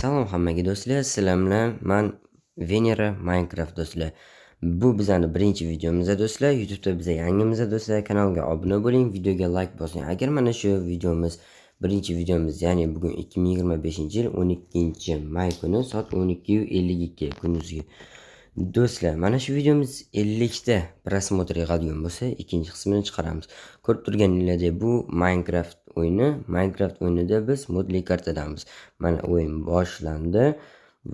Salom hammaga do'stlar, sizlar bilan men Venera Minecraft do'stlar. Bu bizning birinchi videomiz do'stlar. YouTube'da biza yangimiz do'stlar. Kanalga obuna bo'ling, videoga like bosing. Agar mana shu videomiz birinchi videomiz, ya'ni bugun 2025-yil 12-may kuni soat 12:52 kunduzgi. Do'stlar, mana shu videomiz 50 ta prosmotr yig'adigan bo'lsa, ikkinchi qismini chiqaramiz. Ko'rib turganingizdek, bu Minecraft o'yini. Minecraft o'yinida biz modli kartadamiz. Mana o'yin boshlandi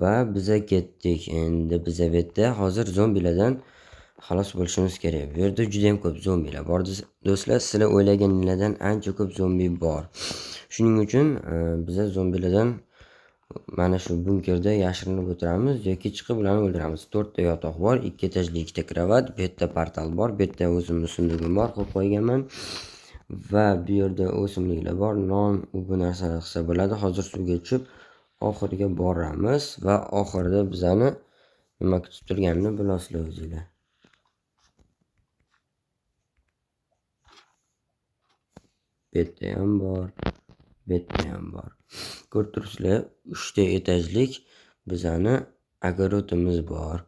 va biza ketdik. Endi biza bu yerda hozir zombilardan xalos bo'lishimiz kerak. Bu yerda juda ham ko'p zombilar bor do'stlar. Sizlar o'ylaganingizdan ancha ko'p zombi bor. Shuning uchun biza zombilardan mana shu bunkerda yashirinib o'tiramiz yoki chiqib ularni o'ldiramiz. 4 ta yotoq bor, 2 etajli 2 ta kravat, bu yerda portal bor, bu yerda o'zimning sundugim bor, qo'yib qo'yganman. Va bu yerda o'simliklar bor, non, bu narsalar qilsa bo'ladi. Hozir suvga tushib oxiriga boramiz va oxirida bizani nima kutib turganini bilasizlar o'zingizlar. Bu yerda ham bor, bu yerda ham bor. Ko'rib turibsizlar, 3 ta etajlik bizani огородimiz bor.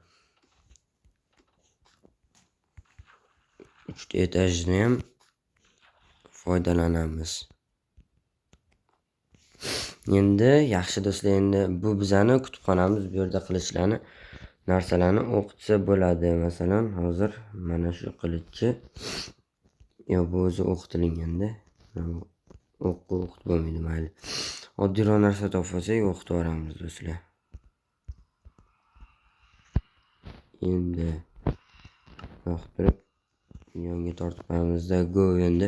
3 ta etajni ham foydalanamiz. Endi yaxshi do'stlar, endi bu bizani kutubxonamiz. Bu yerda qilichlarni narsalarni o'qitsa bo'ladi. Masalan, hozir mana shu qilichchi bu o'zi o'qitilganda o'qitib bo'lmaydi, mayli. Oddiyroq narsa topsak o'qitib yuboramiz do'stlar. Endi yoqtirib yonga tortib qo'yamizda. Go, endi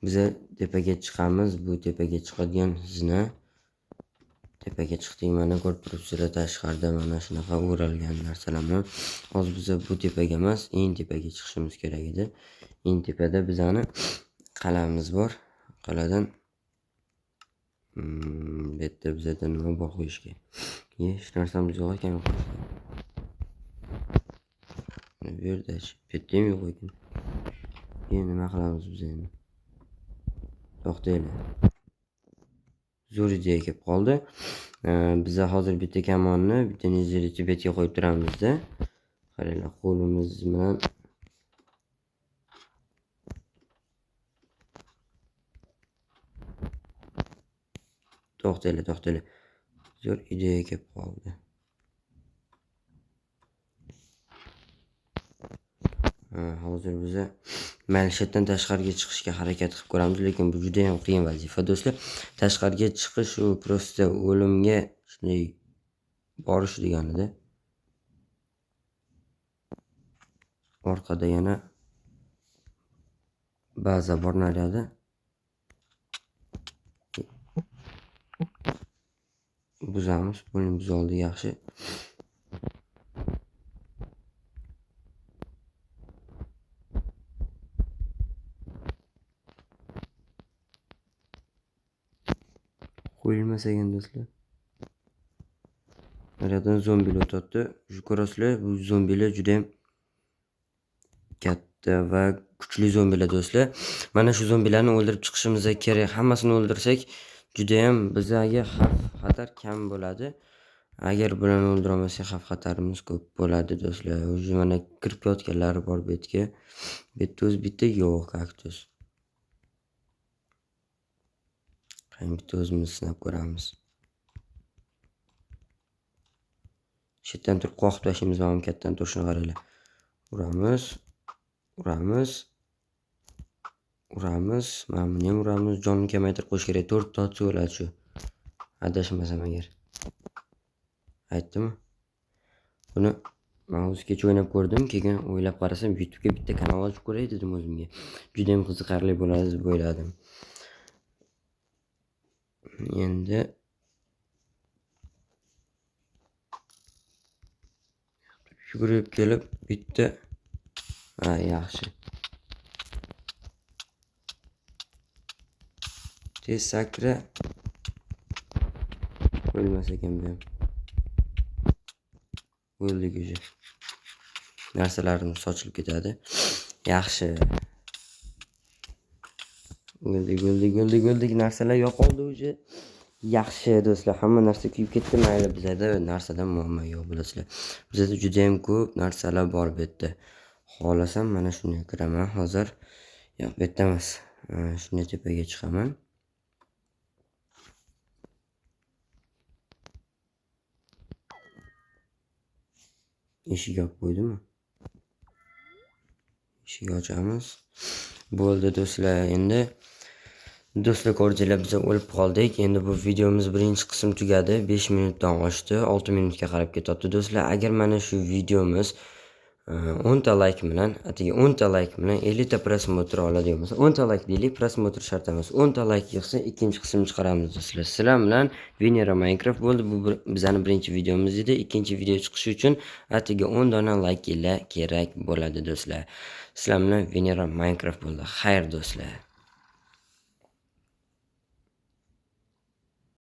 biza tepaga chiqamiz. Bu tepaga chiqadigan zina tepaga chiqdik. Mana ko'rib turibsizlar, tashqarida mana shunaqa o'ralgan narsalar bilan. Hozir biza bu tepaga emas, eng tepaga chiqishimiz kerak edi. Eng tepada bizani qalamiz bor. Qaladan bu yerda bizada nima bor qo'yishga? Hech narsamiz yo'q ekan. Bu yerda bu yerda ham yo'q ekan. Nima qilamiz biz endi? To'xtaylik. Zo'r ideya kelib qoldi. Biza hozir bitta kamonni, bitta nezarich betga qo'yib turamizda. Qaranglar, qo'limiz bilan to'xtaylik. Zo'r ideya kelib qoldi. Hozir biza maishatdan tashqariga chiqishga harakat qilib ko'ramiz, lekin bu juda ham qiyin vazifa do'stlar. Tashqariga chiqish u prosta o'limga shunday borish deganida. Orqada yana baza bor naryoqda. Buzamiz, buni buzoldi yaxshi. Qo'yilmas ekan do'stlar. Naryoqdan zombilar o'tadi. Shu ko'rasizlar, bu zombilar juda ham katta va kuchli zombilar do'stlar. Mana shu zombilarni o'ldirib chiqishimiz kerak. Hammasini o'ldirsak, juda ham bizga xavf-xatar kam bo'ladi. Agar bularni o'ldira olmasak, xavf-xatarimiz ko'p bo'ladi do'stlar. O'zi mana kirib yotganlari bor bu yerga. Bu yerda o'z bitta yo'q kaktus. Qani bitta o'zimiz sinab ko'ramiz. Chetdan turib qoqib tashlaymiz, ham kattan turishini qaranglar. Uramiz. Mana buni ham uramiz. Jonni kamaytirib qo'yish kerak. 4 ta otsa o'ladi shu. Adashmasam agar. Aytdimmi? Buni men o'zi kecha o'ynab ko'rdim, keyin o'ylab qarasam, YouTube'ga bitta kanal ochib ko'ray dedim o'zimga. Juda ham qiziqarli bo'ladi deb o'yladim. Endi yugurib kelib bitta yaxshi. Tez sakra. O'lmas ekan bu ham. O'ldik o'zi. Narsalarimiz sochilib ketadi. Yaxshi. O'ldik. Narsalar yo'qoldi o'zi. yaxshi do'stlar, hamma narsa kuyib ketdi. Mayli, bizada narsadan muammo yo'q, bilasizlar. Bizada juda ham ko'p narsalar bor bu yerda. Xohlasam mana shunga kiraman hozir. Yo'q, bu yerda emas. Shunday tepaga chiqaman. Eshik yopib qo'ydimi? Eshik ochamiz. Bo'ldi do'stlar, endi do'stlar, ko'rdinglar, biz o'lib qoldik. Endi bu videomiz birinchi qism tugadi. 5 minutdan oshdi, 6 minutga qarab ketyapti do'stlar. Agar mana shu videomiz 10 ta layk bilan, atigi 10 ta layk bilan 50 ta prosmotr oladigan bo'lsa, 10 ta layk deylik, prosmotr shart emas. 10 ta layk yig'sa, ikkinchi qism chiqaramiz do'stlar. Sizlar bilan Venera Minecraft bo'ldi. Bu bizning birinchi videomiz edi. Ikkinchi video chiqishi uchun atigi 10 dona layk kerak bo'ladi do'stlar. Sizlar bilan Venera Minecraft bo'ldi. Xayr do'stlar.